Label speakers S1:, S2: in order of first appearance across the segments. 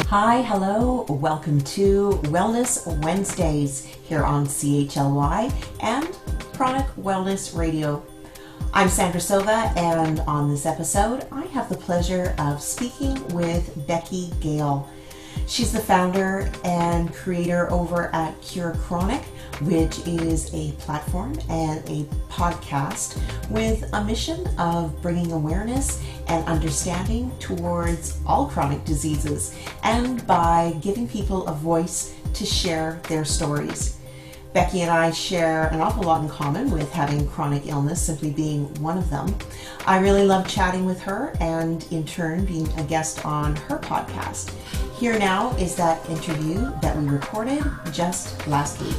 S1: Hi, hello, welcome to Wellness Wednesdays here on CHLY and Chronic Wellness Radio. I'm Sandra Sova, and on this episode, I have the pleasure of speaking with Becky Gale. She's the founder and creator over at Cure Chronic, which is a platform and a podcast with a mission of bringing awareness and understanding towards all chronic diseases, and by giving people a voice to share their stories. Becky and I share an awful lot in common, with having chronic illness simply being one of them. I really love chatting with her and in turn being a guest on her podcast. Here now is that interview that we recorded just last week.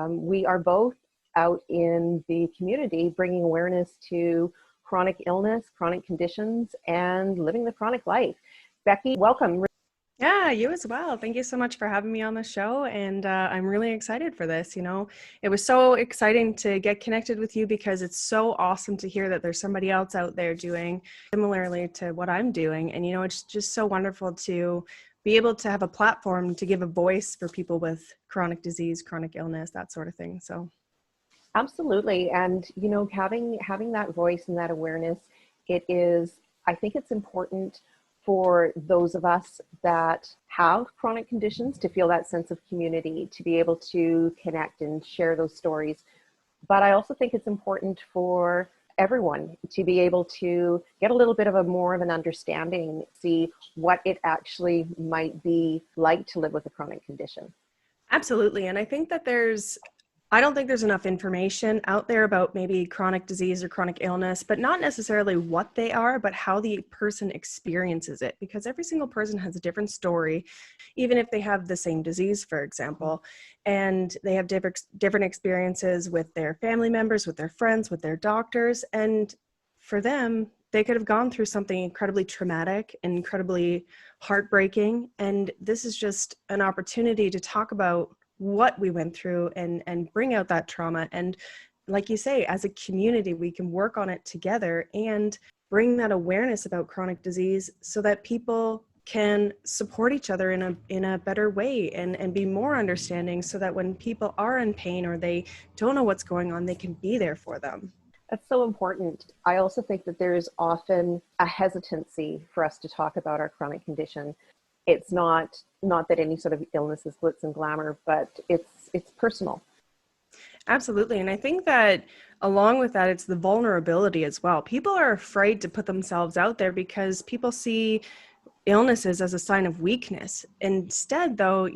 S2: We are both out in the community bringing awareness to chronic illness, chronic conditions, and living the chronic life. Becky, welcome.
S3: Yeah, you as well. Thank you so much for having me on the show. And I'm really excited for this. It was so exciting to get connected with you because it's so awesome to hear that there's somebody else out there doing similarly to what I'm doing. And, it's just so wonderful to be able to have a platform to give a voice for people with chronic disease, chronic illness, that sort of thing. So.
S2: Absolutely. And, having that voice and that awareness, I think it's important for those of us that have chronic conditions to feel that sense of community, to be able to connect and share those stories. But I also think it's important for everyone to be able to get a little bit of more of an understanding, see what it actually might be like to live with a chronic condition.
S3: Absolutely. And I think that I don't think there's enough information out there about maybe chronic disease or chronic illness, but not necessarily what they are, but how the person experiences it, because every single person has a different story, even if they have the same disease, for example, and they have different experiences with their family members, with their friends, with their doctors. And for them, they could have gone through something incredibly traumatic, incredibly heartbreaking. And this is just an opportunity to talk about what we went through and bring out that trauma. And like you say, as a community, we can work on it together and bring that awareness about chronic disease so that people can support each other in a better way and be more understanding, so that when people are in pain or they don't know what's going on, they can be there for them.
S2: That's so important. I also think that there's often a hesitancy for us to talk about our chronic condition. It's not that any sort of illness is glitz and glamour, but it's personal.
S3: Absolutely. And I think that along with that, it's the vulnerability as well. People are afraid to put themselves out there because people see illnesses as a sign of weakness. Instead, though,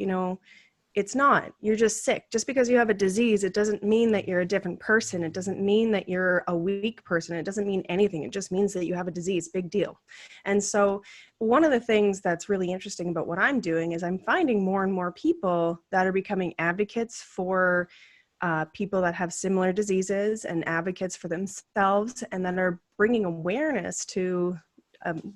S3: it's not. You're just sick. Just because you have a disease, it doesn't mean that you're a different person. It doesn't mean that you're a weak person. It doesn't mean anything. It just means that you have a disease. Big deal. And so one of the things that's really interesting about what I'm doing is I'm finding more and more people that are becoming advocates for people that have similar diseases and advocates for themselves, and that are bringing awareness to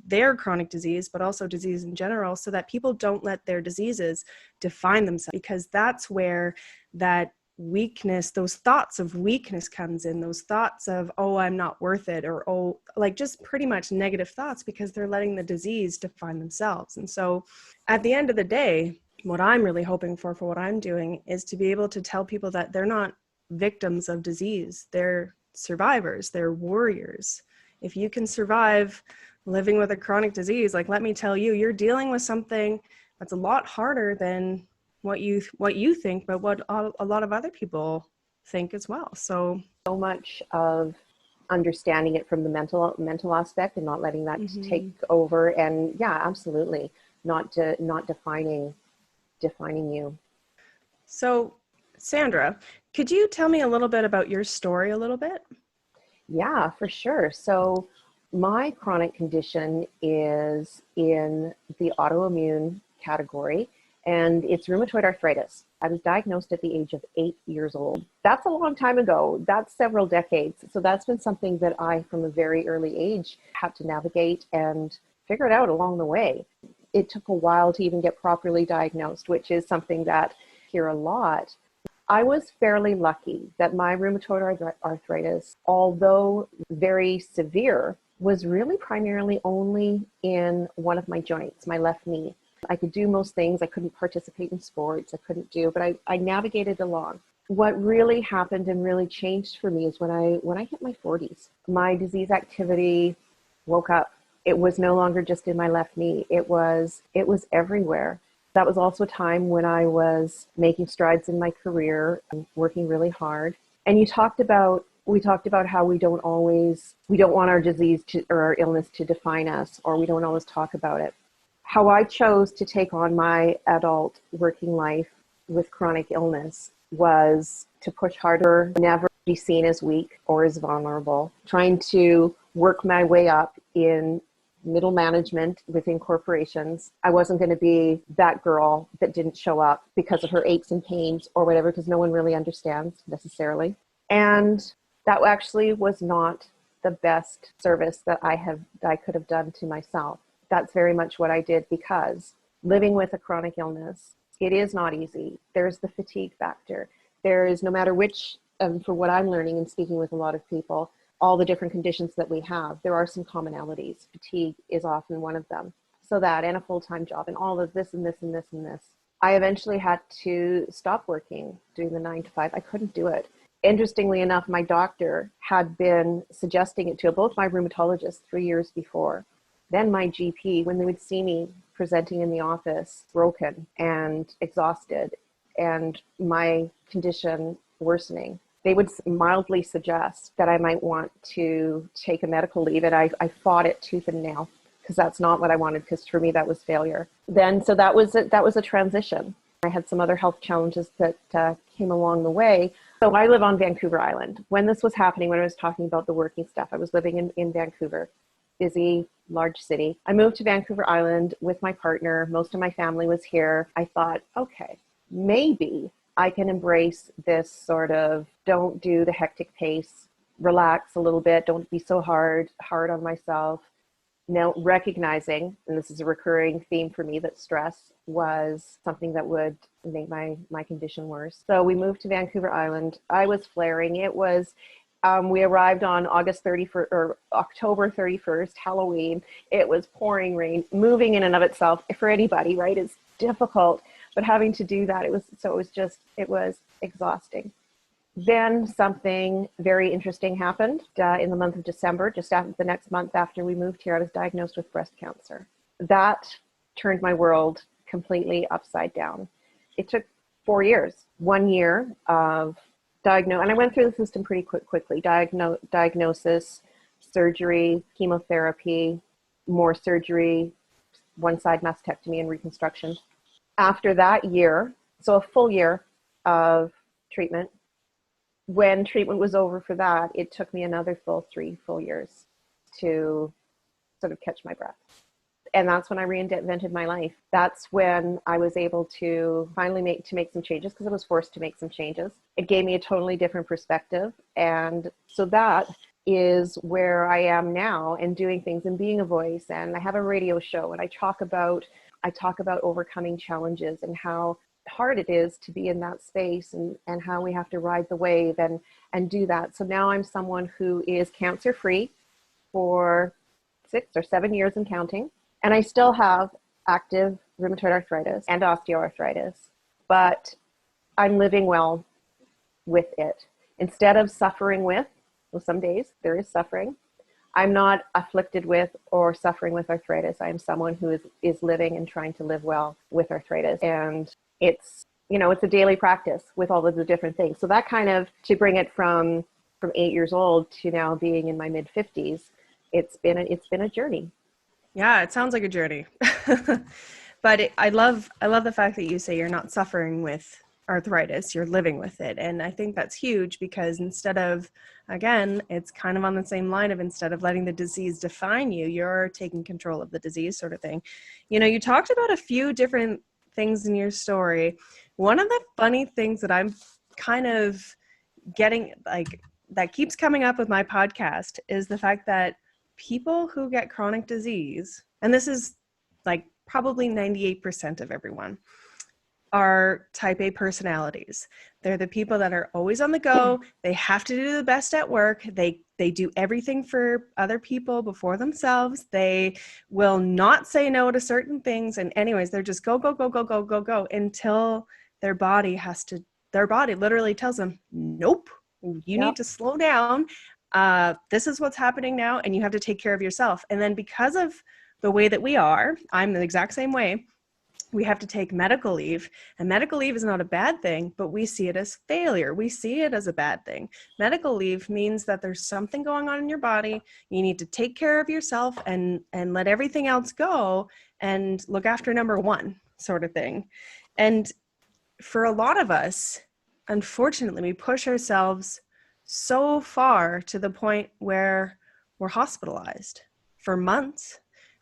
S3: their chronic disease, but also disease in general, so that people don't let their diseases define themselves, because that's where that weakness, those thoughts of weakness comes in, those thoughts of, oh, I'm not worth it, or, just pretty much negative thoughts, because they're letting the disease define themselves. And so at the end of the day, what I'm really hoping for what I'm doing is to be able to tell people that they're not victims of disease. They're survivors. They're warriors. If you can survive living with a chronic disease, let me tell you, you're dealing with something that's a lot harder than what you think, but what a lot of other people think as well. So
S2: much of understanding it from the mental aspect and not letting that take over. And yeah, absolutely, not defining you.
S3: So Sandra, could you tell me a little bit about your story a little bit?
S2: Yeah, for sure. So my chronic condition is in the autoimmune category, and it's rheumatoid arthritis. I was diagnosed at the age of 8 years old. That's a long time ago. That's several decades. So that's been something that I, from a very early age, had to navigate and figure it out along the way. It took a while to even get properly diagnosed, which is something that I hear a lot. I was fairly lucky that my rheumatoid arthritis, although very severe, was really primarily only in one of my joints, my left knee. I could do most things. I couldn't participate in sports. I couldn't do, but I navigated along. What really happened and really changed for me is when I hit my 40s, my disease activity woke up. It was no longer just in my left knee. It was everywhere. That was also a time when I was making strides in my career and working really hard. And we talked about how we don't want our disease or our illness to define us, or we don't always talk about it. How I chose to take on my adult working life with chronic illness was to push harder, never be seen as weak or as vulnerable, trying to work my way up in middle management within corporations. I wasn't going to be that girl that didn't show up because of her aches and pains or whatever, because no one really understands necessarily. And that actually was not the best service that I could have done to myself. That's very much what I did, because living with a chronic illness, it is not easy. There's the fatigue factor. There is, no matter which, for what I'm learning and speaking with a lot of people, all the different conditions that we have, there are some commonalities. Fatigue is often one of them. So that, and a full-time job, and all of this and this and this and this. I eventually had to stop working, doing the 9 to 5. I couldn't do it. Interestingly enough, my doctor had been suggesting it to both my rheumatologists 3 years before. Then my GP, when they would see me presenting in the office, broken and exhausted, and my condition worsening, they would mildly suggest that I might want to take a medical leave. And I fought it tooth and nail, because that's not what I wanted, because for me that was failure. So that was a transition. I had some other health challenges that came along the way. So I live on Vancouver Island. When this was happening, when I was talking about the working stuff, I was living in Vancouver, busy, large city. I moved to Vancouver Island with my partner. Most of my family was here. I thought, okay, maybe I can embrace this sort of don't do the hectic pace, relax a little bit, don't be so hard on myself. Now, recognizing, and this is a recurring theme for me, that stress was something that would make my condition worse. So we moved to Vancouver Island. I was flaring. It was, we arrived on August 31st or October 31st, Halloween. It was pouring rain. Moving in and of itself, for anybody, right, is difficult. But having to do that, it was exhausting. Then something very interesting happened in the month of December. Just after the next month after we moved here, I was diagnosed with breast cancer. That turned my world completely upside down. It took 4 years, 1 year of and I went through the system pretty quickly. Diagnosis, surgery, chemotherapy, more surgery, one side mastectomy and reconstruction. After that year, so a full year of treatment, when treatment was over for that, it took me another 3 full years to sort of catch my breath. And that's when I reinvented my life. That's when I was able to finally make some changes, because I was forced to make some changes. It gave me a totally different perspective. And so that is where I am now, and doing things and being a voice. And I have a radio show, and I talk about overcoming challenges and how hard it is to be in that space, and how we have to ride the wave and do that. So now I'm someone who is cancer free for 6 or 7 years and counting. And I still have active rheumatoid arthritis and osteoarthritis, but I'm living well with it. Instead of suffering with, well, some days there is suffering, I'm not afflicted with or suffering with arthritis. I am someone who is living and trying to live well with arthritis. And it's a daily practice with all of the different things. So that kind of, to bring it from 8 years old to now being in my mid 50s, it's been a journey.
S3: Yeah, it sounds like a journey. But I love the fact that you say you're not suffering with arthritis, you're living with it. And I think that's huge, because instead of, again, it's kind of on the same line of, instead of letting the disease define you, you're taking control of the disease, sort of thing. You talked about a few different things in your story. One of the funny things that I'm kind of getting, like, that keeps coming up with my podcast, is the fact that people who get chronic disease, and this is like probably 98% of everyone, are type A personalities. They're the people that are always on the go. They have to do the best at work. They They do everything for other people before themselves. They will not say no to certain things. And anyways, they're just go, go, go, go, go, go, go until their body literally tells them, nope, you need to slow down. This is what's happening now, and you have to take care of yourself. And then because of the way that we are, I'm the exact same way, we have to take medical leave, and medical leave is not a bad thing, but we see it as failure. We see it as a bad thing. Medical leave means that there's something going on in your body. You need to take care of yourself and let everything else go and look after number one, sort of thing. And for a lot of us, unfortunately, we push ourselves so far to the point where we're hospitalized for months.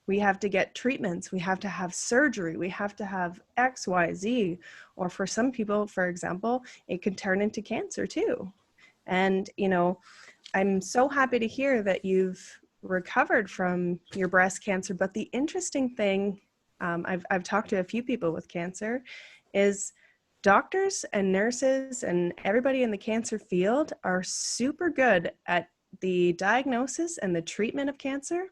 S3: We have to get treatments. We have to have surgery. We have to have X, Y, Z. Or for some people, for example, it could turn into cancer too. And, I'm so happy to hear that you've recovered from your breast cancer. But the interesting thing, I've talked to a few people with cancer, is doctors and nurses and everybody in the cancer field are super good at the diagnosis and the treatment of cancer,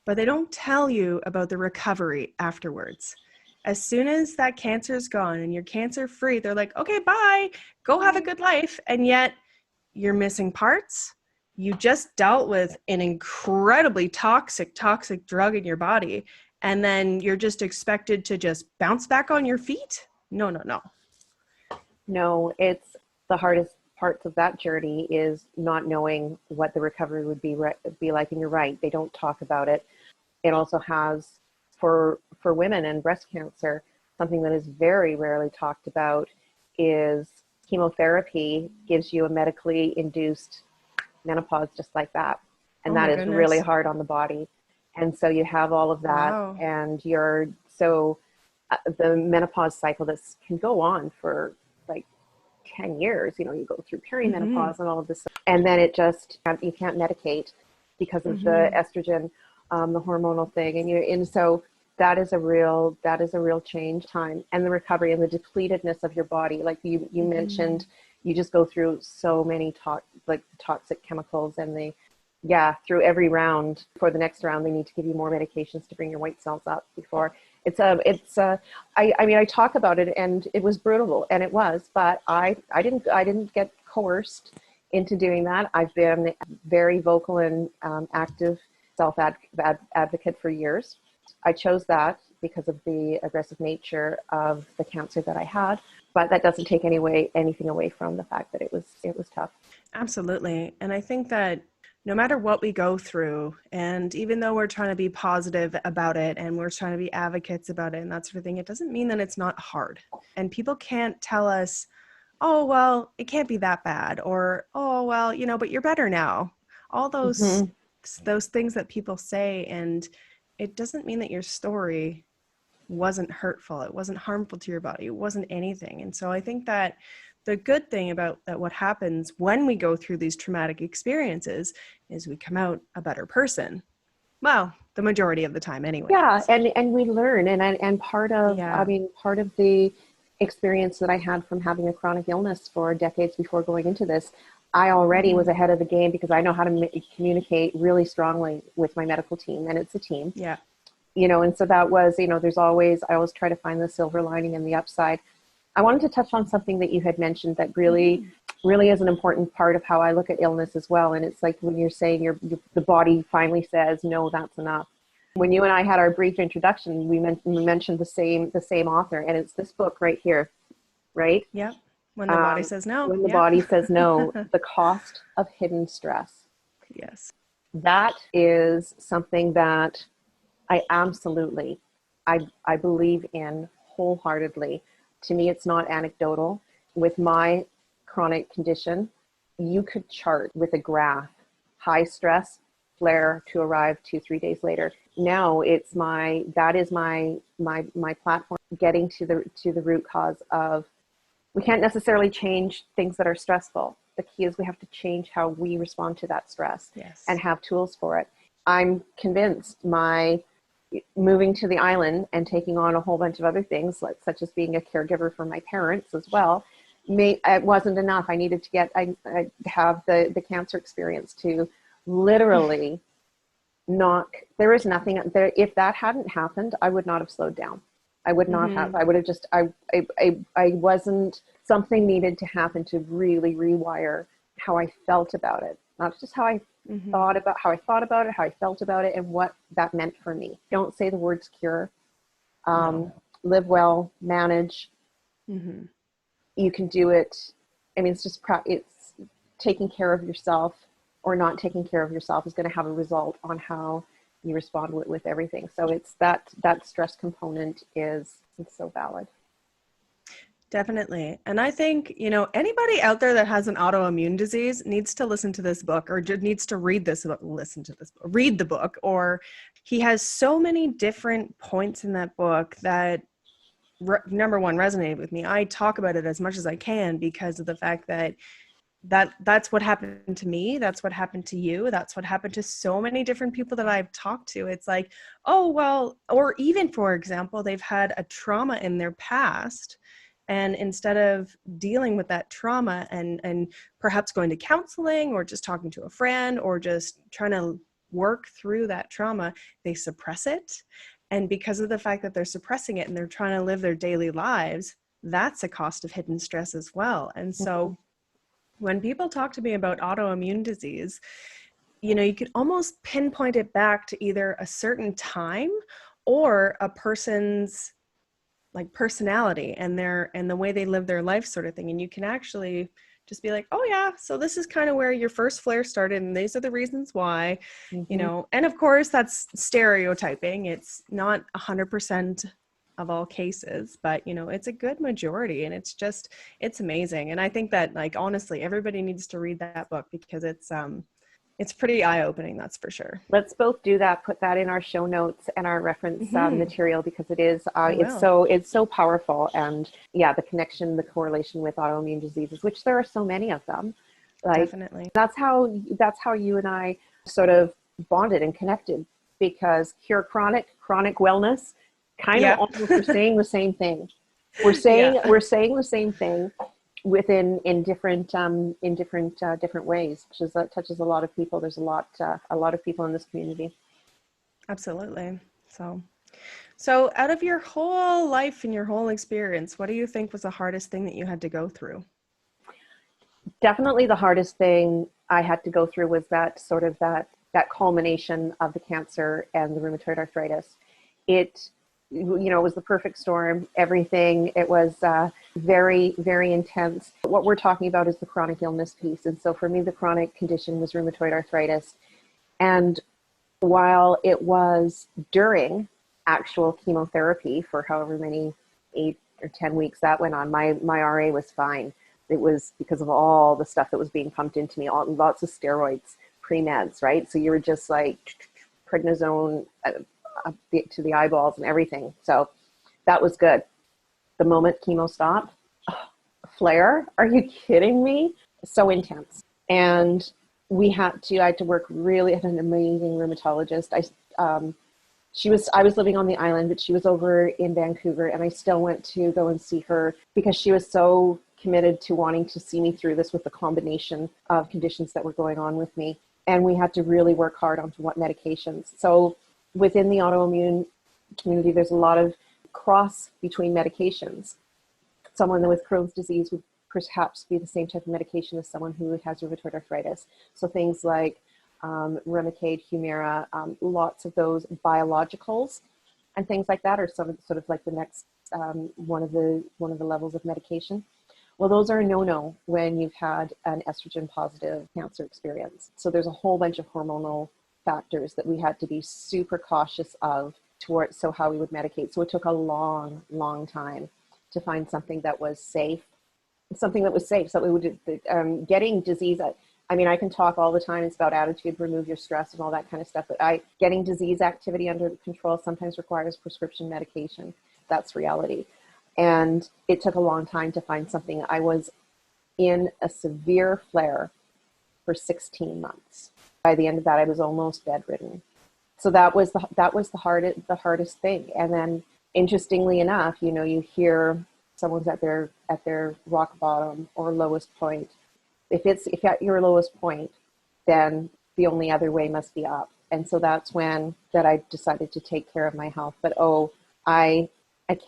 S3: but they don't tell you about the recovery afterwards. As soon as that cancer is gone and you're cancer free, they're like, okay, bye, go have a good life. And yet you're missing parts. You just dealt with an incredibly toxic drug in your body. And then you're just expected to just bounce back on your feet. No.
S2: No, it's the hardest parts of that journey is not knowing what the recovery would be like. And you're right, they don't talk about it. It also has, for women and breast cancer, something that is very rarely talked about is chemotherapy gives you a medically induced menopause just like that. And that is really hard on the body. And so you have all of that. Wow. And the menopause cycle this can go on for like 10 years. You go through perimenopause and all of this. And then you can't medicate because of the estrogen, the hormonal thing. And so that is a real change time, and the recovery and the depletedness of your body. Like you mentioned, you just go through so many toxic chemicals, and through every round. For the next round, they need to give you more medications to bring your white cells up before. I talk about it, and it was brutal, and it was, but I didn't get coerced into doing that. I've been very vocal and active self-advocate for years. I chose that because of the aggressive nature of the cancer that I had, but that doesn't take anything away from the fact that it was tough.
S3: Absolutely. And I think that no matter what we go through, and even though we're trying to be positive about it and we're trying to be advocates about it and that sort of thing, it doesn't mean that it's not hard. And people can't tell us, oh, well, it can't be that bad, or, oh, well, but you're better now. All those things that people say, and it doesn't mean that your story wasn't hurtful. It wasn't harmful to your body. It wasn't anything. And so I think that the good thing about that, what happens when we go through these traumatic experiences, is we come out a better person. Well, the majority of the time anyway.
S2: Yeah. And we learn. And part of the experience that I had from having a chronic illness for decades before going into this, I already was ahead of the game because I know how to communicate really strongly with my medical team, and it's a team.
S3: Yeah.
S2: And so that was, I always try to find the silver lining and the upside. I wanted to touch on something that you had mentioned that really is an important part of how I look at illness as well. And it's like when you're saying the body finally says, no, that's enough. When you and I had our brief introduction, we mentioned the same author, and it's this book right here, right?
S3: Yeah. When the body says no.
S2: When the body says no, the cost of hidden stress.
S3: Yes.
S2: That is something that I believe in wholeheartedly. To me, it's not anecdotal. With my chronic condition, you could chart with a graph, high stress, flare to arrive 2-3 days later. Now that is my platform, getting to the root cause of. We can't necessarily change things that are stressful. The key is we have to change how we respond to that stress and have tools for it. I'm convinced my moving to the island and taking on a whole bunch of other things, such as being a caregiver for my parents as well, it wasn't enough. I needed to I have the cancer experience to literally there is nothing there. If that hadn't happened, I would not have slowed down. I would not have. I would have just, I wasn't, something needed to happen to really rewire how I felt about it. Not just how I thought about how I I felt about it, and what that meant for me. Don't say the words cure. Live well, manage. You can do it. I mean, it's just, it's taking care of yourself or not taking care of yourself is going to have a result on how you respond with everything. So it's that stress component is so valid.
S3: Definitely. And I think, anybody out there that has an autoimmune disease needs to listen to this book, or just needs to read this book, read the book. Or he has so many different points in that book that number one, resonated with me. I talk about it as much as I can because of the fact that's what happened to me. That's what happened to you. That's what happened to so many different people that I've talked to. It's like, oh, well, or even, for example, they've had a trauma in their past. And instead of dealing with that trauma and perhaps going to counseling or just talking to a friend or just trying to work through that trauma, they suppress it. And because of the fact that they're suppressing it and they're trying to live their daily lives, that's a cost of hidden stress as well. And so when people talk to me about autoimmune disease, you could almost pinpoint it back to either a certain time or a person's like personality and the way they live their life sort of thing. And you can actually just be like, oh yeah, so this is kind of where your first flare started and these are the reasons why, and of course that's stereotyping. It's not 100% of all cases, but it's a good majority, and it's amazing. And I think that, like, honestly, everybody needs to read that book because it's pretty eye-opening, that's for sure.
S2: Let's both do that. Put that in our show notes and our reference material, because it is it's so powerful. And yeah, the connection, the correlation with autoimmune diseases, which there are so many of them. Like, definitely. That's how you and I sort of bonded and connected, because cure chronic wellness, kind of almost we're saying the same thing. We're saying the same thing in different ways, which touches a lot of people. There's a lot of people in this community.
S3: Absolutely. So out of your whole life and your whole experience, what do you think was the hardest thing that you had to go through?
S2: Definitely the hardest thing I had to go through was that culmination of the cancer and the rheumatoid arthritis. It was the perfect storm, everything. It was very, very intense. What we're talking about is the chronic illness piece. And so for me, the chronic condition was rheumatoid arthritis. And while it was during actual chemotherapy for however many 8 or 10 weeks that went on, my RA was fine. It was because of all the stuff that was being pumped into me, lots of steroids, pre-meds, right? So you were just like prednisone to the eyeballs and everything. So that was good. The moment chemo stopped, flare, are you kidding me? So intense. And I had to work really at an amazing rheumatologist. I was living on the island, but she was over in Vancouver, and I still went to go and see her because she was so committed to wanting to see me through this with the combination of conditions that were going on with me. And we had to really work hard onto what medications. So within the autoimmune community, there's a lot of cross between medications. Someone with Crohn's disease would perhaps be the same type of medication as someone who has rheumatoid arthritis. So things like Remicade, Humira, lots of those biologicals and things like that are sort of like the next one of the levels of medication. Well, those are a no-no when you've had an estrogen positive cancer experience. So there's a whole bunch of hormonal factors that we had to be super cautious of towards how we would medicate. So it took a long, long time to find something that was safe. So we would getting disease. I mean, I can talk all the time. It's about attitude, remove your stress and all that kind of stuff. But getting disease activity under control sometimes requires prescription medication. That's reality. And it took a long time to find something. I was in a severe flare for 16 months. By the end of that, I was almost bedridden. So that was the hardest thing. And then, interestingly enough, you hear someone's at their rock bottom or lowest point, if at your lowest point, then the only other way must be up. And so that's when that I decided to take care of my health. But I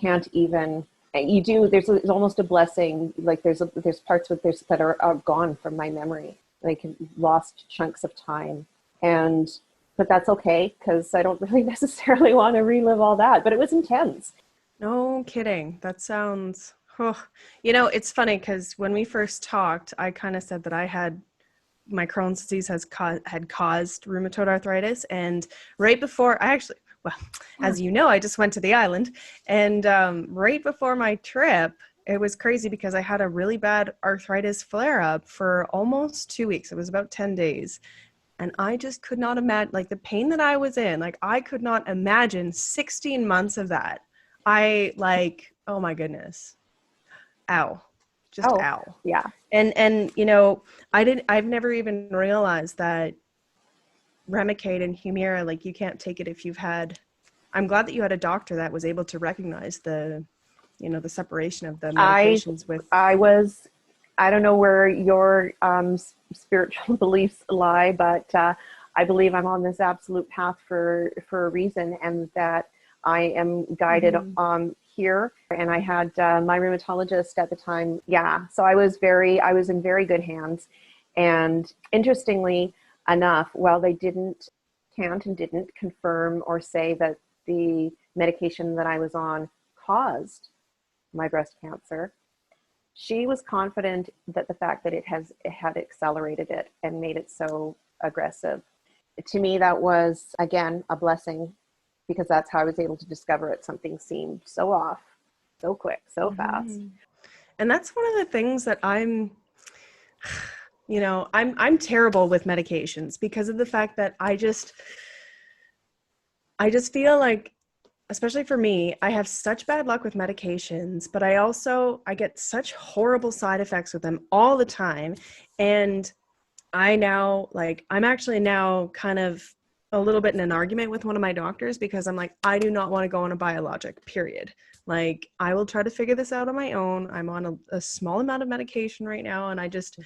S2: can't even. You do. There's almost a blessing. Like there's parts with this that are gone from my memory, like lost chunks of time. But that's okay, because I don't really necessarily want to relive all that. But it was intense.
S3: No kidding. That sounds. Oh. You know, it's funny because when we first talked, I kind of said that my Crohn's disease had caused rheumatoid arthritis, and right before as you know, I just went to the island, and right before my trip, it was crazy because I had a really bad arthritis flare-up for almost 2 weeks. It was about 10 days. And I just could not imagine, like, the pain that I was in, like, I could not imagine 16 months of that. Oh my goodness. Ow. Just ow.
S2: Yeah.
S3: And you know, I've never even realized that Remicade and Humira, like, you can't take it if you've had. I'm glad that you had a doctor that was able to recognize the separation of the medications with.
S2: I don't know where your spiritual beliefs lie, but I believe I'm on this absolute path for a reason, and that I am guided here. And I had my rheumatologist at the time. Yeah, so I was in very good hands. And interestingly enough, while they didn't confirm or say that the medication that I was on caused my breast cancer, she was confident that the fact that it had accelerated it and made it so aggressive. To me, that was, again, a blessing, because that's how I was able to discover it. Something seemed so off, so quick, so fast.
S3: And that's one of the things that I'm terrible with medications, because of the fact that I just feel like, especially for me, I have such bad luck with medications, but I get such horrible side effects with them all the time. And I'm actually now kind of a little bit in an argument with one of my doctors, because I'm like, I do not want to go on a biologic, period. Like, I will try to figure this out on my own. I'm on a small amount of medication right now. And I just,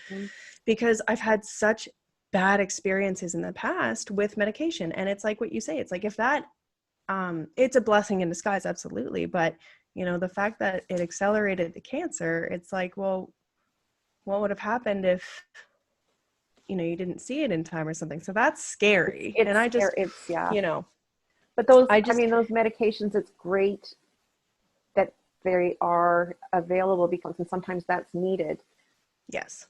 S3: because I've had such bad experiences in the past with medication. And it's like what you say, it's like, if that, it's a blessing in disguise, absolutely. But, you know, the fact that it accelerated the cancer, it's like, well, what would have happened if, you know, you didn't see it in time or something? So that's scary.
S2: But those medications, it's great that they are available, because sometimes that's needed.
S3: Yes.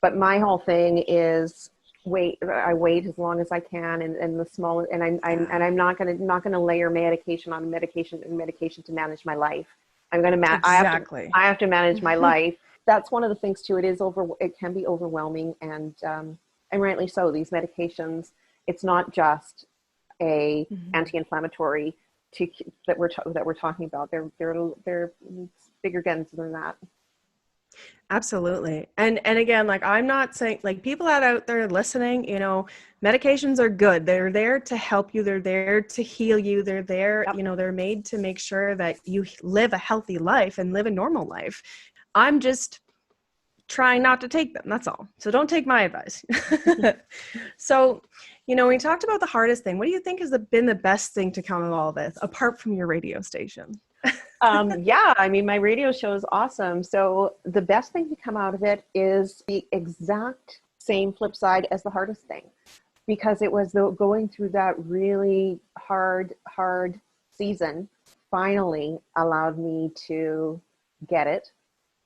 S2: But my whole thing is I wait as long as I can, and the small, and I'm not gonna layer medication on medication to manage my life. I'm gonna
S3: exactly.
S2: I have to manage my life. That's one of the things too. It can be overwhelming, and rightly so. These medications, it's not just a anti-inflammatory that we're talking about. They're bigger guns than that.
S3: Absolutely. And again, like, I'm not saying, like, people out there listening, you know, medications are good. They're there to help you. They're there to heal you. They're there, you know, they're made to make sure that you live a healthy life and live a normal life. I'm just trying not to take them. That's all. So don't take my advice. So, you know, we talked about the hardest thing. What do you think has been the best thing to come of all this, apart from your radio station?
S2: I mean, my radio show is awesome. So the best thing to come out of it is the exact same flip side as the hardest thing, because it was going through that really hard season finally allowed me to get it,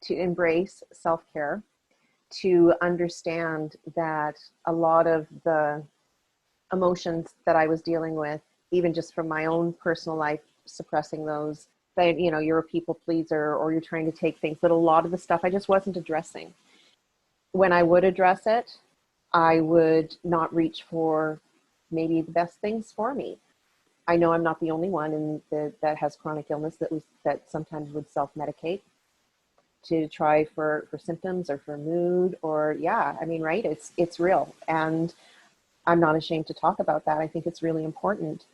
S2: to embrace self-care, to understand that a lot of the emotions that I was dealing with, even just from my own personal life, suppressing those, that, you know, you're a people pleaser, or you're trying to take things, that a lot of the stuff I just wasn't addressing. When I would address it, I would not reach for maybe the best things for me. I know I'm not the only one that has chronic illness that sometimes would self-medicate to try for symptoms or for mood, or right, it's real, and I'm not ashamed to talk about that. I think it's really important.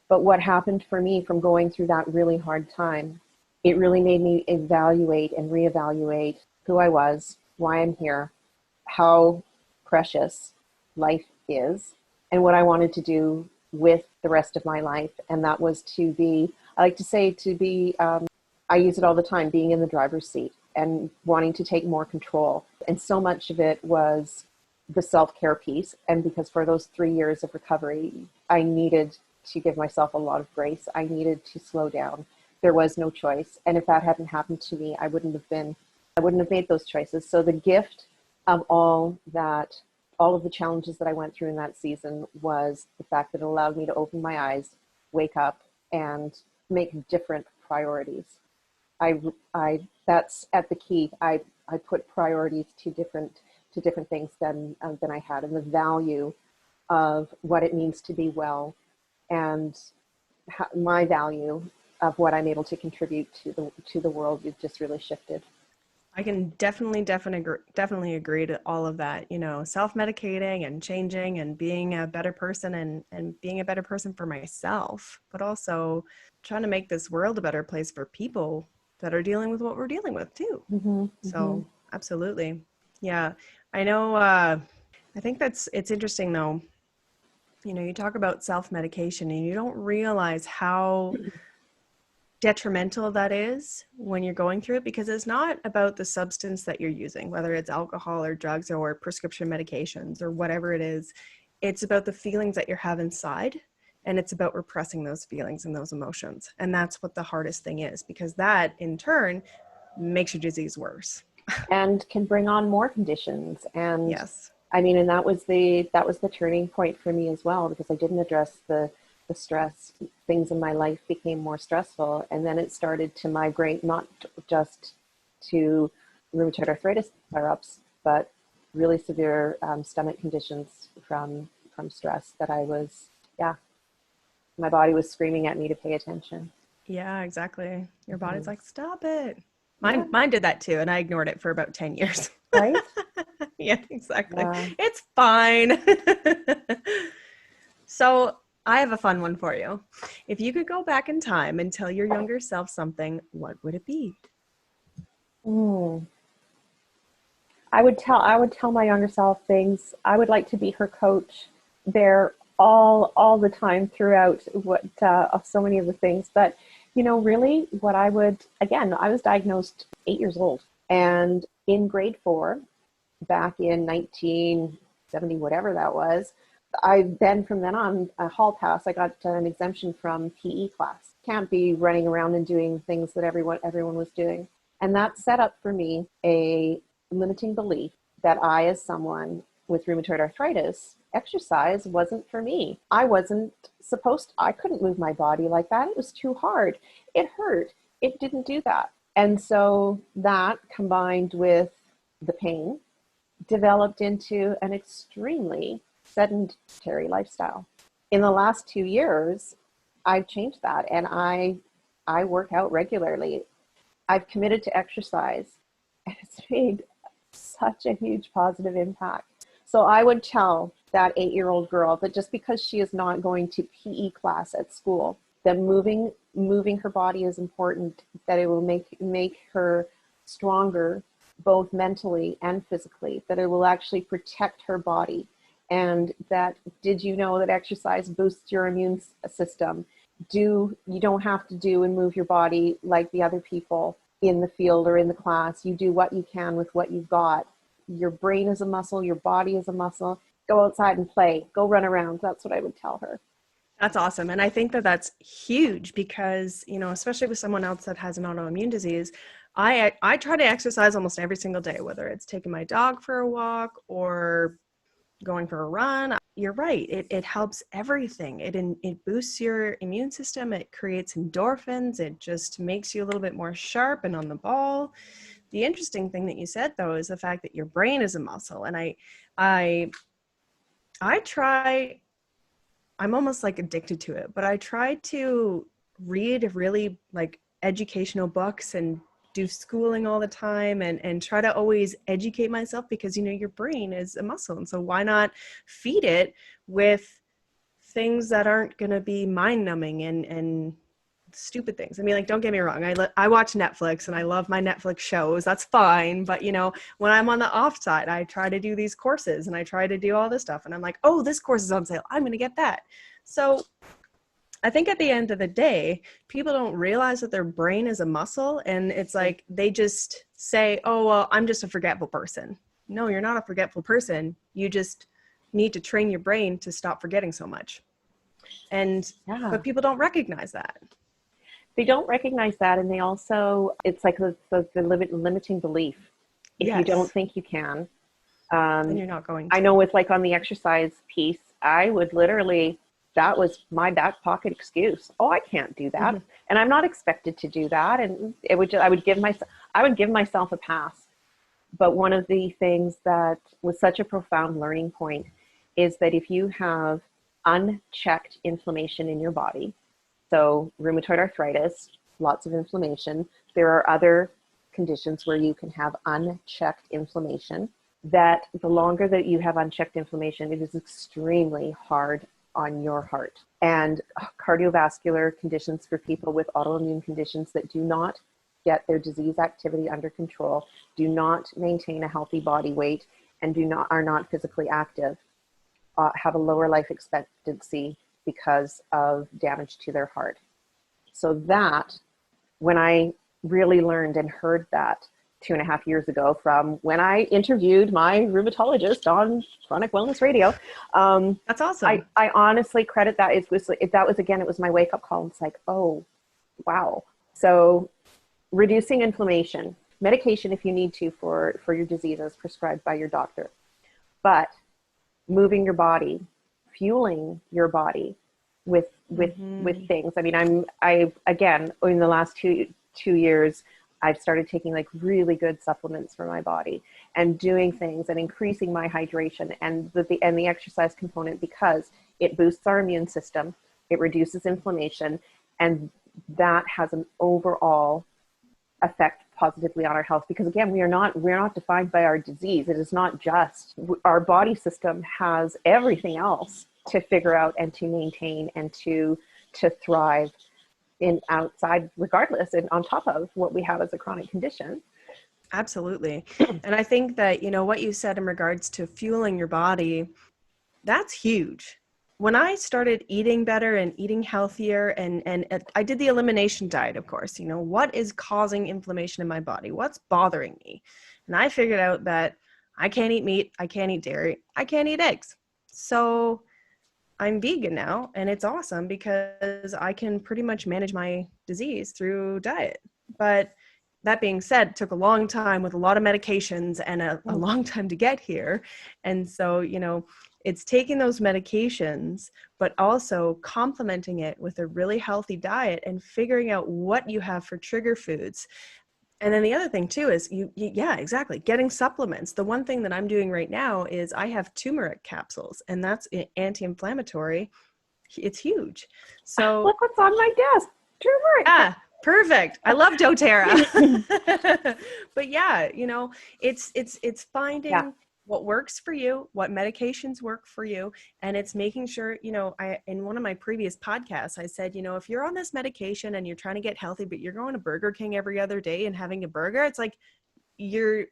S2: But what happened for me from going through that really hard time it really made me evaluate and reevaluate who I was, why I'm here, how precious life is, and what I wanted to do with the rest of my life. And that was to be, I like to say, to be, I use it all the time, being in the driver's seat and wanting to take more control. And so much of it was the self-care piece. And because for those 3 years of recovery, I needed to give myself a lot of grace. I needed to slow down. There was no choice. And if that hadn't happened to me, I wouldn't have made those choices. So the gift of all of the challenges that I went through in that season was the fact that it allowed me to open my eyes, wake up, and make different priorities. That's at the key. I put priorities to different things than I had, and the value of what it means to be well, and my value of what I'm able to contribute to the world. It just really shifted.
S3: I can definitely agree to all of that, you know, self-medicating and changing and being a better person and being a better person for myself, but also trying to make this world a better place for people that are dealing with what we're dealing with too.
S2: Mm-hmm,
S3: so absolutely. Yeah. I know. I think it's interesting though. You know, you talk about self-medication and you don't realize how detrimental that is when you're going through it, because it's not about the substance that you're using, whether it's alcohol or drugs or prescription medications or whatever it is. It's about the feelings that you have inside, and it's about repressing those feelings and those emotions. And that's what the hardest thing is, because that in turn makes your disease worse
S2: and can bring on more conditions. And
S3: yes.
S2: I mean, and that was the turning point for me as well, because I didn't address the stress. Things in my life became more stressful, and then it started to migrate not just to rheumatoid arthritis flare-ups, but really severe stomach conditions from stress that my body was screaming at me to pay attention.
S3: Yeah, exactly. Your body's like, stop it. Mine did that too, and I ignored it for about 10 years.
S2: Right?
S3: Yeah, exactly.
S2: Yeah.
S3: It's fine. So I have a fun one for you. If you could go back in time and tell your younger self something, what would it be?
S2: I would tell my younger self things. I would like to be her coach there all the time throughout so many of the things. But you know, really, I was diagnosed 8 years old, and in grade 4, back in 1970, whatever that was. From then on, a hall pass, I got an exemption from PE class. Can't be running around and doing things that everyone was doing. And that set up for me a limiting belief that I, as someone with rheumatoid arthritis, exercise wasn't for me. I couldn't move my body like that. It was too hard. It hurt. It didn't do that. And so that, combined with the pain, developed into an extremely sedentary lifestyle. In the last 2 years, I've changed that, and I work out regularly. I've committed to exercise, and it's made such a huge positive impact. So I would tell that 8-year-old girl that just because she is not going to PE class at school, that moving her body is important, that it will make her stronger, both mentally and physically, that it will actually protect her body. And that, did you know that exercise boosts your immune system? You don't have to do and move your body like the other people in the field or in the class. You do what you can with what you've got. Your brain is a muscle, your body is a muscle. Go outside and play, go run around. That's what I would tell her.
S3: That's awesome. And I think that that's huge because, you know, especially with someone else that has an autoimmune disease, I try to exercise almost every single day, whether it's taking my dog for a walk or going for a run. You're right. It helps everything. It boosts your immune system. It creates endorphins. It just makes you a little bit more sharp and on the ball. The interesting thing that you said, though, is the fact that your brain is a muscle. And I'm almost like addicted to it, but I try to read really like educational books and do schooling all the time and try to always educate myself because, you know, your brain is a muscle. And so why not feed it with things that aren't going to be mind numbing and stupid things. I mean, like, don't get me wrong. I watch Netflix and I love my Netflix shows. That's fine. But, you know, when I'm on the off side, I try to do these courses and I try to do all this stuff. And I'm like, oh, this course is on sale. I'm going to get that. So I think at the end of the day, people don't realize that their brain is a muscle. And it's like, they just say, oh, well, I'm just a forgetful person. No, you're not a forgetful person. You just need to train your brain to stop forgetting so much. And, but people don't recognize that.
S2: They don't recognize that. And they also, it's like the limiting belief. If you don't think you can,
S3: then you're not going to.
S2: I know with like on the exercise piece, I would literally, that was my back pocket excuse. Oh, I can't do that. Mm-hmm. And I'm not expected to do that. And I would give myself a pass. But one of the things that was such a profound learning point is that if you have unchecked inflammation in your body, so rheumatoid arthritis, lots of inflammation. There are other conditions where you can have unchecked inflammation, that the longer that you have unchecked inflammation, it is extremely hard on your heart. And cardiovascular conditions for people with autoimmune conditions that do not get their disease activity under control, do not maintain a healthy body weight, and are not physically active, have a lower life expectancy because of damage to their heart. So that, when I really learned and heard that 2.5 years ago from when I interviewed my rheumatologist on Chronic Wellness Radio.
S3: That's awesome.
S2: I honestly credit that. It was my wake up call. It's like, oh, wow. So reducing inflammation, medication if you need to for your diseases prescribed by your doctor, but moving your body, fueling your body with things. I mean, I again, in the last two years, I've started taking like really good supplements for my body and doing things and increasing my hydration and the exercise component, because it boosts our immune system, it reduces inflammation, and that has an overall effect positively on our health. Because again, we're not defined by our disease. It is not just our body system, has everything else to figure out and to maintain and to thrive in outside, regardless, and on top of what we have as a chronic condition.
S3: Absolutely. And I think that, you know, what you said in regards to fueling your body, that's huge. When I started eating better and eating healthier, and I did the elimination diet, of course, you know, what is causing inflammation in my body? What's bothering me? And I figured out that I can't eat meat, I can't eat dairy, I can't eat eggs. So I'm vegan now, and it's awesome because I can pretty much manage my disease through diet. But that being said, it took a long time with a lot of medications and a long time to get here. And so, you know, it's taking those medications, but also complementing it with a really healthy diet and figuring out what you have for trigger foods. And then the other thing too is yeah, exactly. Getting supplements. The one thing that I'm doing right now is I have turmeric capsules, and that's anti-inflammatory. It's huge. So
S2: look what's on my desk. Turmeric.
S3: Ah, perfect. I love doTERRA. But yeah, you know, it's finding what works for you, what medications work for you. And it's making sure, you know, in one of my previous podcasts, I said, you know, if you're on this medication and you're trying to get healthy, but you're going to Burger King every other day and having a burger, it's like, you're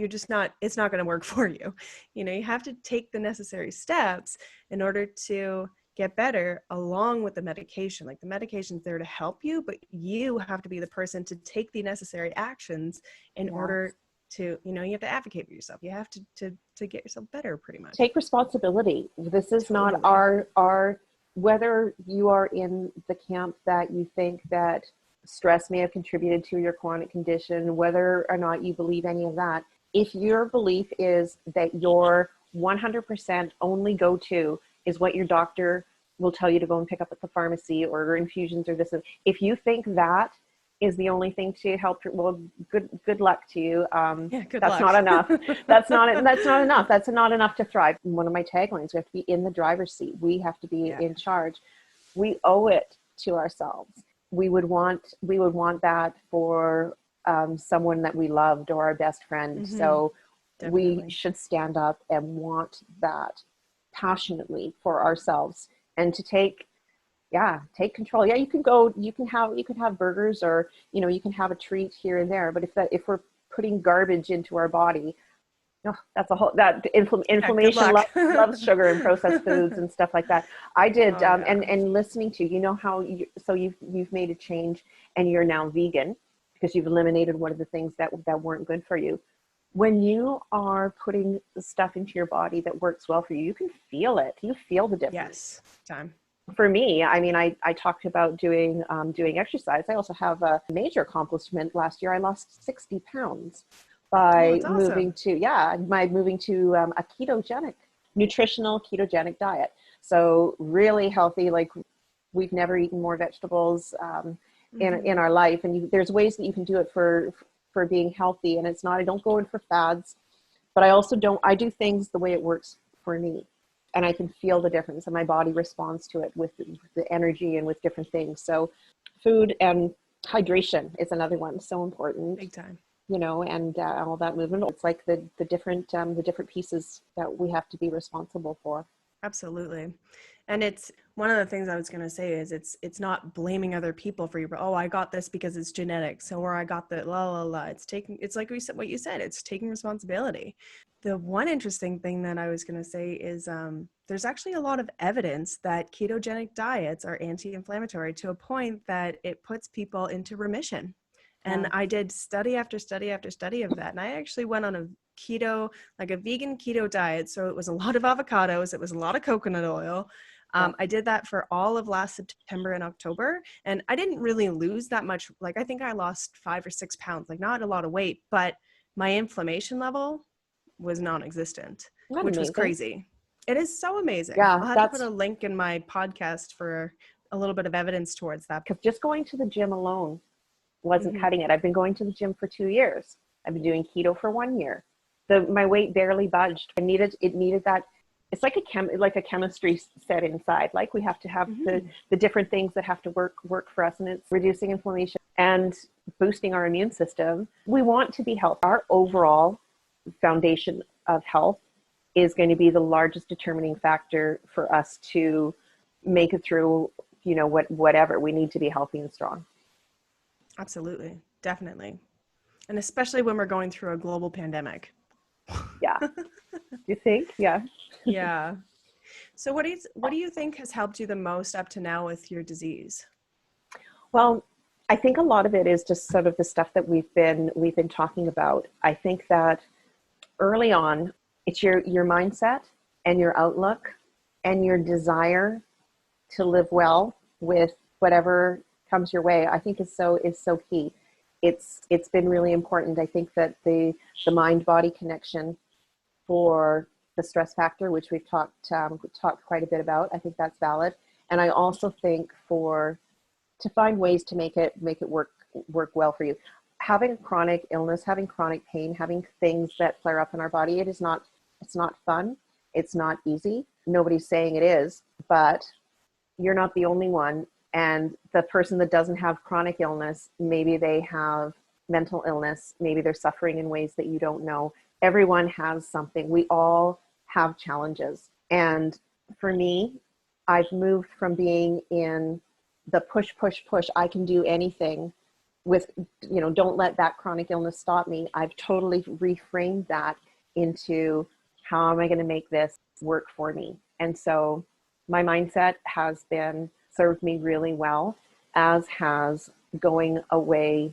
S3: just not, it's not going to work for you. You know, you have to take the necessary steps in order to get better along with the medication. Like, the medication's there to help you, but you have to be the person to take the necessary actions in order to, you know, you have to advocate for yourself. You have to get yourself better, pretty much.
S2: Take responsibility. This is not our, whether you are in the camp that you think that stress may have contributed to your chronic condition, whether or not you believe any of that. If your belief is that your 100% only go-to is what your doctor will tell you to go and pick up at the pharmacy, or infusions, or this, if you think that is the only thing to help, well, good luck to you.
S3: Good
S2: that's
S3: luck.
S2: not enough. That's not enough. That's not enough to thrive. One of my taglines: we have to be in the driver's seat. We have to be in charge. We owe it to ourselves. We would want that for someone that we loved, or our best friend. Mm-hmm. So definitely. We should stand up and want that passionately for ourselves, and to take Yeah, take control. Yeah, you can have burgers, or, you can have a treat here and there. But if we're putting garbage into our body, no, that's a whole,
S3: Yeah, good
S2: inflammation
S3: luck.
S2: loves sugar and processed foods and stuff like that. I did,
S3: Oh yeah.
S2: and listening to, how you've made a change, and you're now vegan because you've eliminated one of the things that weren't good for you. When you are putting stuff into your body that works well for you, you can feel it. You feel the difference.
S3: Yes. Time.
S2: For me, I mean, I talked about doing exercise. I also have a major accomplishment. Last year, I lost 60 pounds
S3: Oh,
S2: by
S3: it's awesome.
S2: moving to a nutritional ketogenic diet. So really healthy. Like, we've never eaten more vegetables in our life, and there's ways that you can do it for being healthy. And it's not, I don't go in for fads, but I do things the way it works for me. And I can feel the difference, and my body responds to it with the energy and with different things. So food and hydration is another one. So important,
S3: Big time.
S2: and all that movement. It's like the different pieces that we have to be responsible for.
S3: Absolutely. And it's one of the things I was going to say is it's not blaming other people for your, oh, I got this because it's genetics, or I got the la la la. It's like what you said, it's taking responsibility. The one interesting thing that I was going to say is there's actually a lot of evidence that ketogenic diets are anti-inflammatory to a point that it puts people into remission. And
S2: Yeah.
S3: I did study after study after study of that. And I actually went on a vegan keto diet. So it was a lot of avocados. It was a lot of coconut oil. I did that for all of last September and October. And I didn't really lose that much. Like, I think I lost 5 or 6 pounds, like not a lot of weight, but my inflammation level was non-existent,
S2: Isn't that
S3: which was
S2: amazing?
S3: crazy. It is so amazing.
S2: Yeah,
S3: I'll have to put
S2: that's
S3: a link in my podcast for a little bit of evidence towards that.
S2: because just going to the gym alone wasn't
S3: Mm-hmm.
S2: cutting it. I've been going to the gym for 2 years. I've been doing keto for 1 year. My weight barely budged. It needed that. It's like a chemistry set inside. Like, we have to have
S3: Mm-hmm.
S2: the different things that have to work for us, and it's reducing inflammation and boosting our immune system. We want to be healthy. Our overall foundation of health is going to be the largest determining factor for us to make it through, whatever. We need to be healthy and strong.
S3: Absolutely. Definitely. And especially when we're going through a global pandemic.
S2: Yeah. You think? Yeah.
S3: Yeah. So what do you think has helped you the most up to now with your disease?
S2: Well, I think a lot of it is just sort of the stuff that we've been talking about. I think that early on, it's your mindset and your outlook and your desire to live well with whatever comes your way. I think is so key. It's been really important. I think that the mind-body connection for the stress factor, which we've talked quite a bit about, I think that's valid. And I also think to find ways to make it work well for you. Having chronic illness, having chronic pain, having things that flare up in our body, it's not fun. It's not easy. Nobody's saying it is, but you're not the only one. And the person that doesn't have chronic illness, maybe they have mental illness, maybe they're suffering in ways that you don't know. Everyone has something. We all have challenges. And for me, I've moved from being in the push, I can do anything with, don't let that chronic illness stop me. I've totally reframed that into, how am I going to make this work for me? And so my mindset has served me really well, as has going away,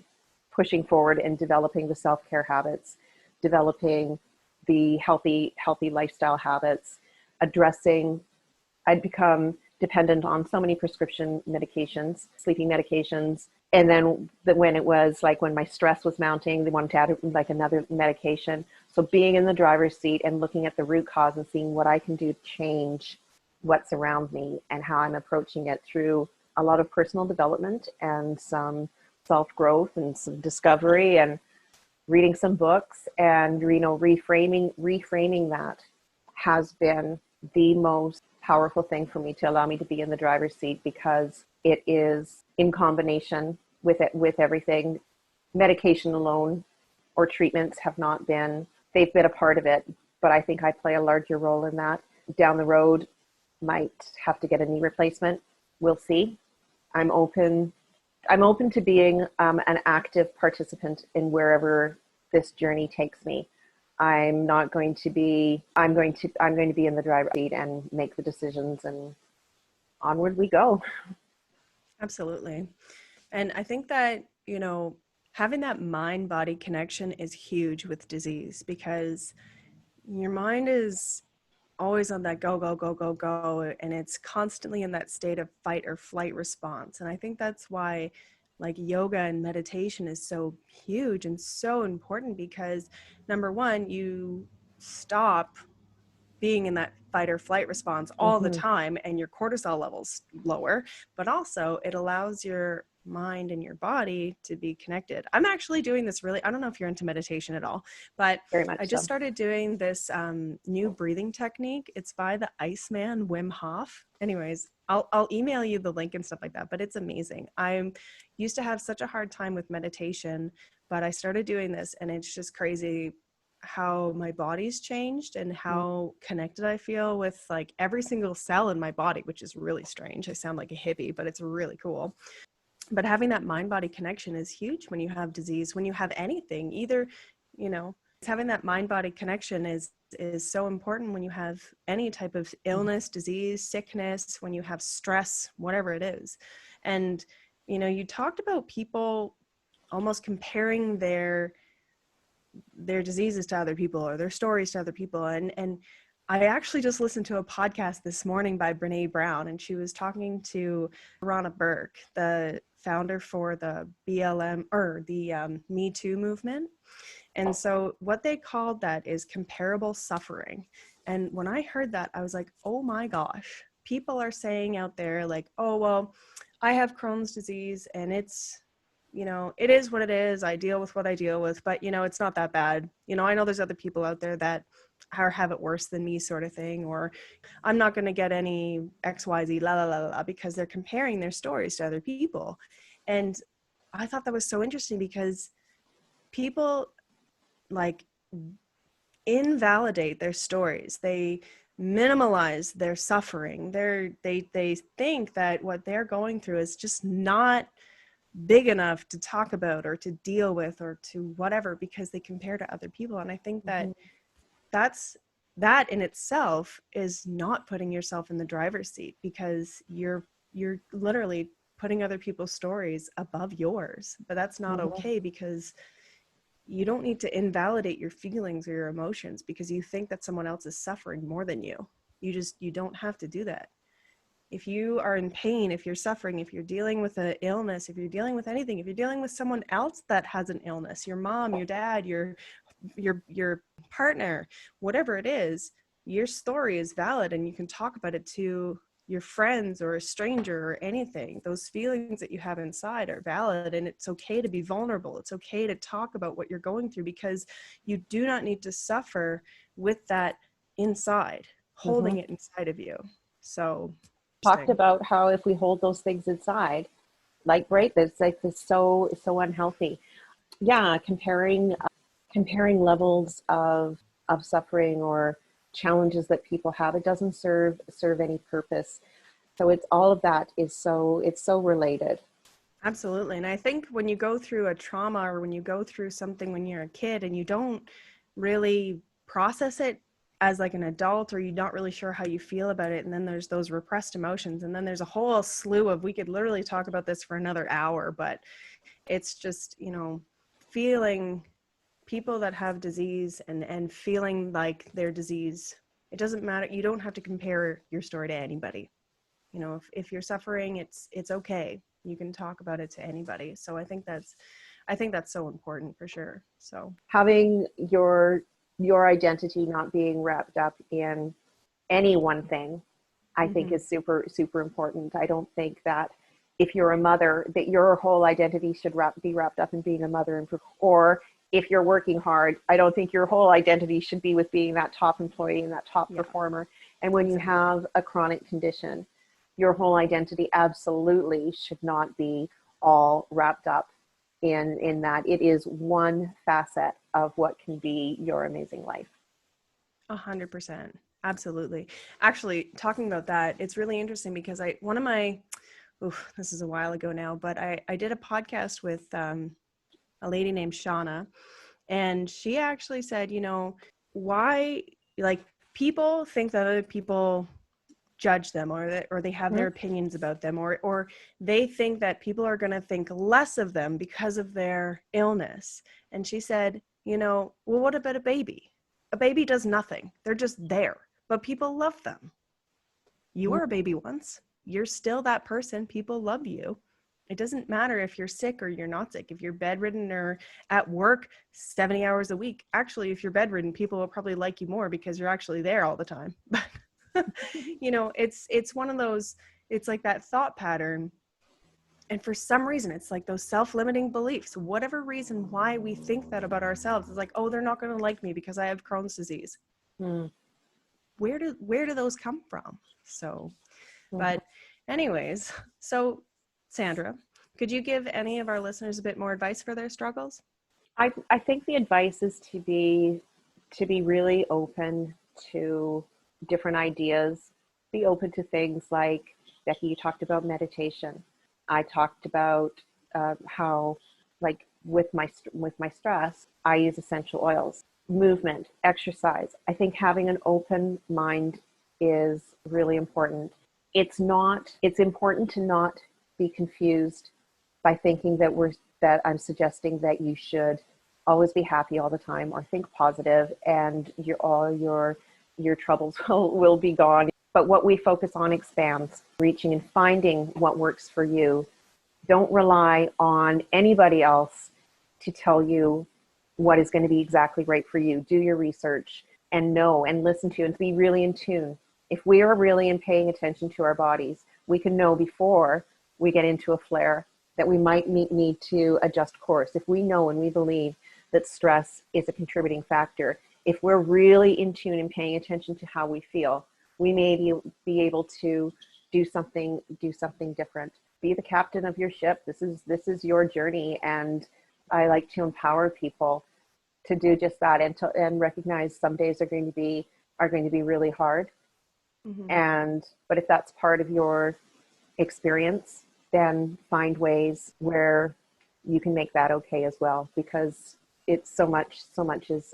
S2: pushing forward and developing the self-care habits, developing the healthy lifestyle habits, I'd become dependent on so many prescription medications, sleeping medications. And then when my stress was mounting, they wanted to add like another medication. So being in the driver's seat and looking at the root cause and seeing what I can do to change what's around me and how I'm approaching it through a lot of personal development and some self-growth and some discovery and reading some books and, reframing that has been the most powerful thing for me to allow me to be in the driver's seat, because it is in combination with everything. Medication alone or treatments they've been a part of it, but I think I play a larger role in that. Down the road, might have to get a knee replacement, we'll see. I'm open to being an active participant in wherever this journey takes me. I'm going to be in the driver's seat and make the decisions, and onward we go.
S3: Absolutely. And I think that, having that mind-body connection is huge with disease, because your mind is always on that go, go, go, go, go. And it's constantly in that state of fight or flight response. And I think that's why like yoga and meditation is so huge and so important, because number one, you stop being in that fight or flight response all the time and your cortisol levels lower, but also it allows your mind and your body to be connected. I'm actually doing this I don't know if you're into meditation at all, but
S2: Very much
S3: I just
S2: so.
S3: started doing this new breathing technique. It's by the Iceman, Wim Hof. Anyways, I'll email you the link and stuff like that, but it's amazing. I used to have such a hard time with meditation, but I started doing this, and it's just crazy how my body's changed and how connected I feel with like every single cell in my body, which is really strange. I sound like a hippie, but it's really cool. But having that mind-body connection is huge when you have disease, when you have anything, either, having that mind-body connection is so important when you have any type of illness, disease, sickness, when you have stress, whatever it is. And, you talked about people almost comparing their diseases to other people or their stories to other people. And I actually just listened to a podcast this morning by Brene Brown, and she was talking to Rana Burke, the founder for the BLM or the Me Too movement. And so what they called that is comparable suffering. And when I heard that, I was like, oh my gosh, people are saying out there like, oh, well, I have Crohn's disease and it's, it is what it is. I deal with what I deal with, but it's not that bad. I know there's other people out there that have it worse than me, sort of thing, or I'm not going to get any XYZ, la, la, la, la, because they're comparing their stories to other people. And I thought that was so interesting, because people like invalidate their stories. They minimalize their suffering. They think that what they're going through is just not big enough to talk about or to deal with or to whatever, because they compare to other people. And I think that that in itself is not putting yourself in the driver's seat, because you're literally putting other people's stories above yours. But that's not okay, because you don't need to invalidate your feelings or your emotions because you think that someone else is suffering more than you. You don't have to do that. If you are in pain, if you're suffering, if you're dealing with an illness, if you're dealing with anything, if you're dealing with someone else that has an illness, your mom, your dad, your partner, whatever it is, your story is valid, and you can talk about it to your friends or a stranger or anything. Those feelings that you have inside are valid, and it's okay to be vulnerable. It's okay to talk about what you're going through, because you do not need to suffer with that inside, holding it inside of you. So
S2: talked about how if we hold those things inside, like it's so unhealthy. Yeah, comparing levels of suffering or challenges that people have, it doesn't serve any purpose. So it's all of that it's so related.
S3: Absolutely. And I think when you go through a trauma, or when you go through something when you're a kid and you don't really process it as like an adult, or you're not really sure how you feel about it, and then there's those repressed emotions, and then there's a whole slew of, we could literally talk about this for another hour, but it's just, feeling people that have disease and feeling like their disease, it doesn't matter. You don't have to compare your story to anybody. If you're suffering, it's okay. You can talk about it to anybody. So I think that's so important, for sure. So
S2: having your identity not being wrapped up in any one thing, I think is super, super important. I don't think that if you're a mother, that your whole identity should be wrapped up in being a mother, or if you're working hard, I don't think your whole identity should be with being that top employee and that top performer. And when you have a chronic condition, your whole identity absolutely should not be all wrapped up in that. It is one facet of what can be your amazing life.
S3: 100%. Absolutely. Actually, talking about that, it's really interesting because this is a while ago now, but I did a podcast with a lady named Shauna, and she actually said, why, like, people think that other people judge them, or they have their opinions about them, or they think that people are going to think less of them because of their illness. And she said, well, what about a baby? A baby does nothing. They're just there, but people love them. You were a baby once. You're still that person. People love you. It doesn't matter if you're sick or you're not sick. If you're bedridden or at work 70 hours a week, actually, if you're bedridden, people will probably like you more because you're actually there all the time. But it's one of those, it's like that thought pattern. And for some reason, it's like those self-limiting beliefs, whatever reason why we think that about ourselves. It's like, oh, they're not going to like me because I have Crohn's disease. Where do those come from? So, but anyways, so Sandra, could you give any of our listeners a bit more advice for their struggles?
S2: I think the advice is to be really open to different ideas. Be open to things like, Becky, you talked about meditation. I talked about how, like, with my stress, I use essential oils. Movement, exercise. I think having an open mind is really important. It's important to not be confused by thinking that I'm suggesting that you should always be happy all the time or think positive and all your troubles will be gone. But what we focus on expands, reaching and finding what works for you. Don't rely on anybody else to tell you what is going to be exactly right for you. Do your research and know and listen to and be really in tune. If we are really in paying attention to our bodies, we can know before we get into a flare that we might need to adjust course. If we know and we believe that stress is a contributing factor, if we're really in tune and paying attention to how we feel, we may be able to do something different. Be the captain of your ship. This is your journey, and I like to empower people to do just that and recognize some days are going to be really hard. But if that's part of your experience, then find ways where you can make that okay as well, because it's so much is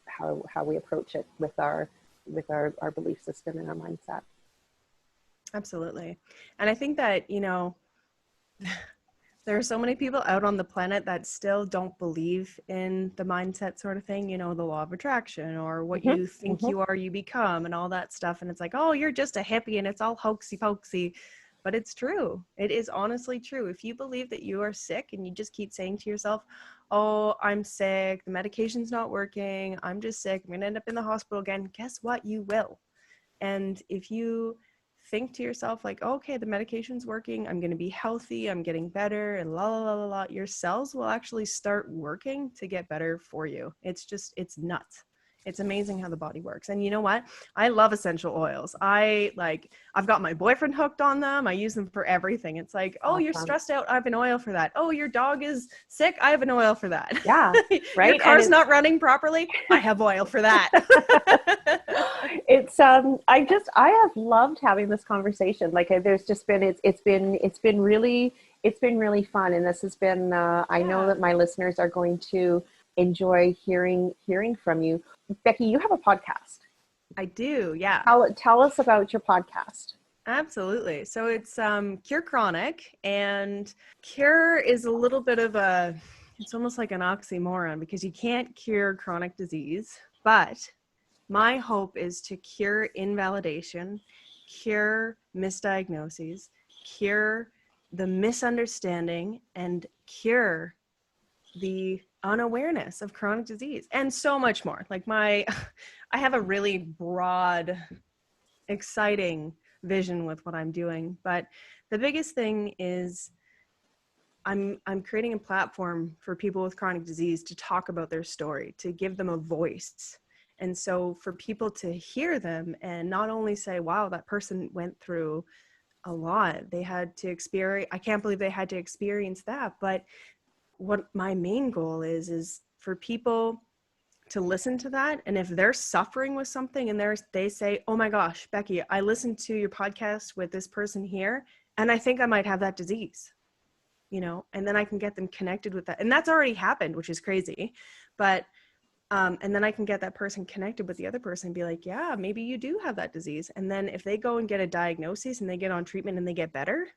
S2: how we approach it with our belief system and our mindset.
S3: Absolutely. And I think that, there are so many people out on the planet that still don't believe in the mindset sort of thing, the law of attraction, or what you think you are, you become, and all that stuff. And it's like, oh, you're just a hippie and it's all hoaxy pokesy. But it's true. It is honestly true. If you believe that you are sick and you just keep saying to yourself, oh, I'm sick, the medication's not working, I'm just sick, I'm going to end up in the hospital again, guess what? You will. And if you think to yourself like, okay, the medication's working, I'm going to be healthy, I'm getting better, and la la la la la, your cells will actually start working to get better for you. It's nuts. It's amazing how the body works. And you know what? I love essential oils. I've got my boyfriend hooked on them. I use them for everything. It's like, oh, you're stressed out, I have an oil for that. Oh, your dog is sick, I have an oil for that.
S2: Yeah, right.
S3: Your car's not running properly, I have oil for that.
S2: It's I have loved having this conversation. Like, there's just been it's been really fun, and this has been I know that my listeners are going to enjoy hearing from you. Becky, you have a podcast.
S3: I do, yeah.
S2: Tell us about your podcast.
S3: Absolutely. So it's Cure Chronic, and cure is a little bit of it's almost like an oxymoron because you can't cure chronic disease, but my hope is to cure invalidation, cure misdiagnoses, cure the misunderstanding, and cure the unawareness of chronic disease, and so much more. Like I have a really broad, exciting vision with what I'm doing, but the biggest thing is I'm creating a platform for people with chronic disease to talk about their story, to give them a voice. And so for people to hear them and not only say, wow, that person went through a lot, they had to experience, I can't believe they had to experience that. But what my main goal is for people to listen to that. And if they're suffering with something and they say, oh my gosh, Becky, I listened to your podcast with this person here, and I think I might have that disease, and then I can get them connected with that. And that's already happened, which is crazy. But, and then I can get that person connected with the other person and be like, yeah, maybe you do have that disease. And then if they go and get a diagnosis and they get on treatment and they get better,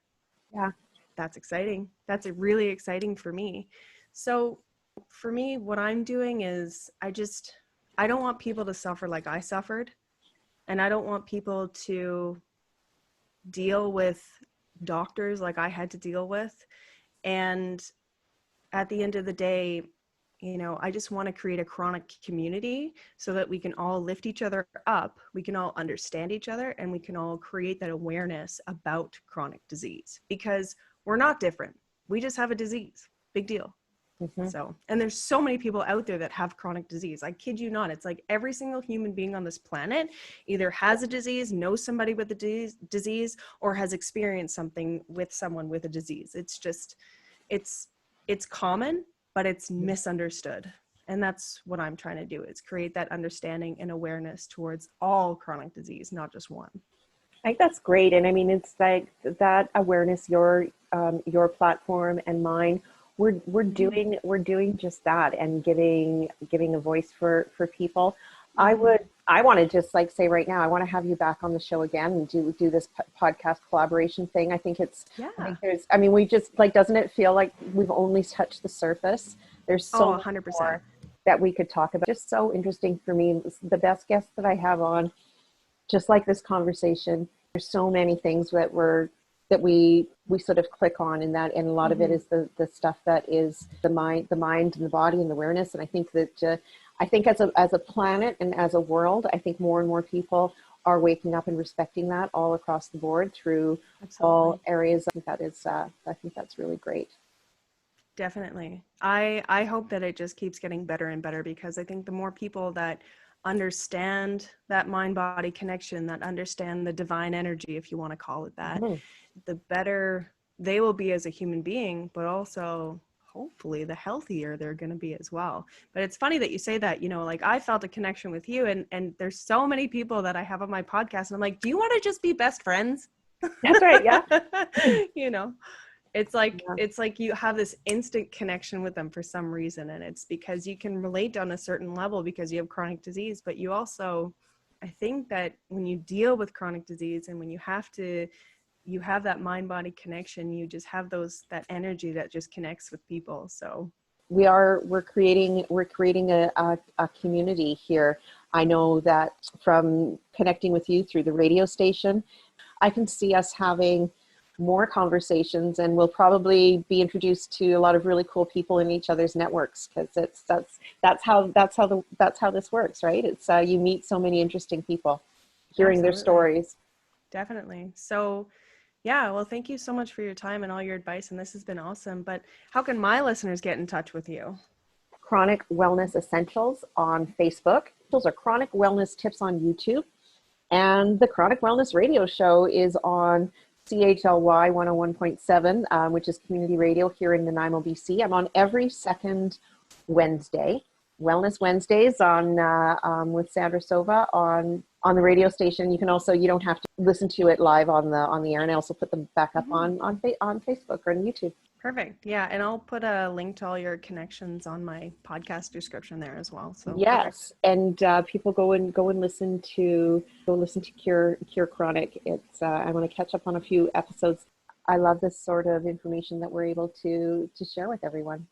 S2: Yeah.
S3: that's exciting. That's really exciting for me. So for me, what I'm doing is I don't want people to suffer like I suffered. And I don't want people to deal with doctors like I had to deal with. And at the end of the day, I just want to create a chronic community so that we can all lift each other up, we can all understand each other, and we can all create that awareness about chronic disease, because we're not different. We just have a disease. Big deal.
S2: Mm-hmm.
S3: So, and there's so many people out there that have chronic disease. I kid you not. It's like every single human being on this planet either has a disease, knows somebody with a disease, or has experienced something with someone with a disease. It's just, it's common, but it's misunderstood. And that's what I'm trying to do, is create that understanding and awareness towards all chronic disease, not just one.
S2: I think that's great. And I mean, it's like that awareness, your platform and mine, we're doing just that, and giving a voice for people. I want to just like say right now, I want to have you back on the show again and do this podcast collaboration thing. I think we just like, doesn't it feel like we've only touched the surface? There's so
S3: 100%
S2: more that we could talk about. Just so interesting for me. The best guests that I have on, just like this conversation, there's so many things that we sort of click on in that, and a lot of it is the stuff that is the mind and the body and the awareness. And I think that I think as a planet and as a world, I think more and more people are waking up and respecting that all across the board through all areas. I think that's really great.
S3: Definitely. I hope that it just keeps getting better and better, because I think the more people that understand that mind-body connection, that understand the divine energy, if you want to call it that, the better they will be as a human being, but also hopefully the healthier they're going to be as well. But it's funny that you say that, like I felt a connection with you, and there's so many people that I have on my podcast, and I'm like, do you want to just be best friends?
S2: That's right. Yeah.
S3: It's like you have this instant connection with them for some reason. And it's because you can relate on a certain level because you have chronic disease, but you also, I think that when you deal with chronic disease and when you have that mind-body connection, you just have that energy that just connects with people. So
S2: we're creating a community here. I know that from connecting with you through the radio station, I can see us having more conversations, and we'll probably be introduced to a lot of really cool people in each other's networks, because that's how this works, right? It's you meet so many interesting people, hearing their stories.
S3: Definitely. So yeah, well, thank you so much for your time and all your advice, and this has been awesome. But how can my listeners get in touch with you?
S2: Chronic Wellness Essentials on Facebook. Those are Chronic Wellness Tips on YouTube. And the Chronic Wellness Radio Show is on CHLY 101.7, which is community radio here in Nanaimo, BC. I'm on every second Wednesday, Wellness Wednesdays on with Sandra Sova on the radio station. You don't have to listen to it live on the air, and I also put them back up on Facebook or on YouTube.
S3: Perfect. Yeah, and I'll put a link to all your connections on my podcast description there as well. So
S2: yes, perfect. And people go and listen to Cure Chronic. It's I want to catch up on a few episodes. I love this sort of information that we're able to share with everyone.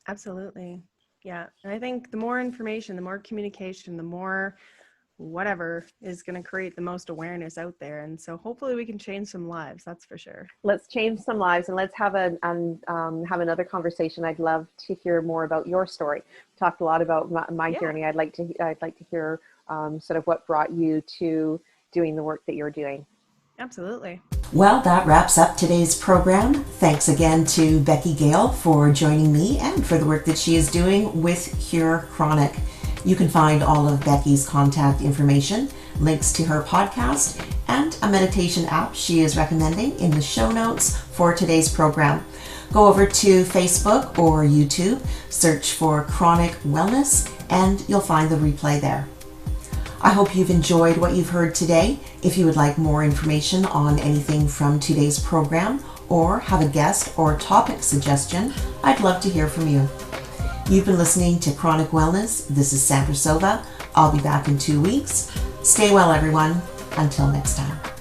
S3: Absolutely. Yeah, and I think the more information, the more communication, the more whatever is going to create the most awareness out there. And so hopefully we can change some lives. That's for sure.
S2: Let's change some lives, and let's have have another conversation. I'd love to hear more about your story. We talked a lot about my journey. I'd like to hear sort of what brought you to doing the work that you're doing.
S3: Absolutely.
S1: Well, that wraps up today's program. Thanks again to Becky Gale for joining me and for the work that she is doing with Cure Chronic. You can find all of Becky's contact information, links to her podcast, and a meditation app she is recommending in the show notes for today's program. Go over to Facebook or YouTube, search for Chronic Wellness, and you'll find the replay there. I hope you've enjoyed what you've heard today. If you would like more information on anything from today's program or have a guest or topic suggestion, I'd love to hear from you. You've been listening to Chronic Wellness. This is Sandra Sova. I'll be back in 2 weeks. Stay well, everyone. Until next time.